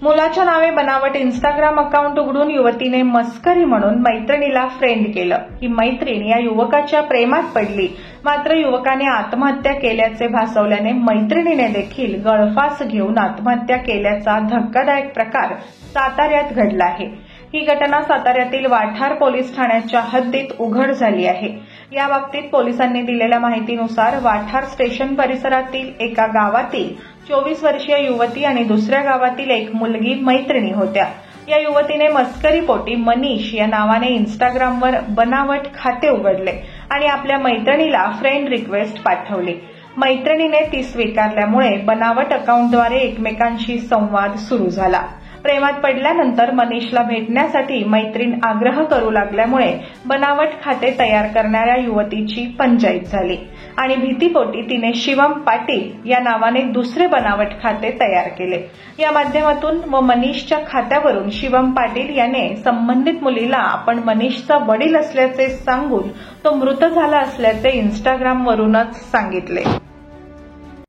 मुलाच्या नावे बनावट इंस्टाग्राम अकाउंट उघडून युवतीने मस्करी म्हणून मैत्रिणीला फ्रेंड केलं. ही मैत्रीण या युवकाच्या प्रेमात पडली. मात्र युवकाने आत्महत्या केल्याचे भासवल्याने मैत्रिणीने देखील गळफास घेऊन आत्महत्या केल्याचा धक्कादायक प्रकार साताऱ्यात घडला आहे. ही घटना साताऱ्यातील वाठार पोलीस ठाण्याच्या हद्दीत उघड झाली आहे. या बाबतीत पोलिसांनी दिलेल्या माहितीनुसार वाठार स्टेशन परिसरातील एका गावातील 24 वर्षीय युवती आणि दुसऱ्या गावातील एक मुलगी मैत्रिणी होत्या. या युवतीने मस्करीपोटी मनीष या नावाने इंस्टाग्रामवर बनावट खाते उघडले आणि आपल्या मैत्रिणीला फ्रेंड रिक्वेस्ट पाठवली. मैत्रिणीने ती स्वीकारल्यामुळे बनावट अकाउंटद्वारे एकमेकांशी संवाद सुरू झाला. प्रेमात पडल्यानंतर मनीषला भेटण्यासाठी मैत्रीण आग्रह करू लागल्यामुळे बनावट खाते तयार करणाऱ्या युवतीची पंचाईत झाली आणि भीतीपोटी तिने शिवम पाटील या नावाने दुसरे बनावट खाते तयार केले. या माध्यमातून व मनीषच्या खात्यावरून शिवम पाटील याने संबंधित मुलीला आपण मनीषचा वडील असल्याचे सांगून तो मृत झाला असल्याचे इंस्टाग्रामवरूनच सांगितले.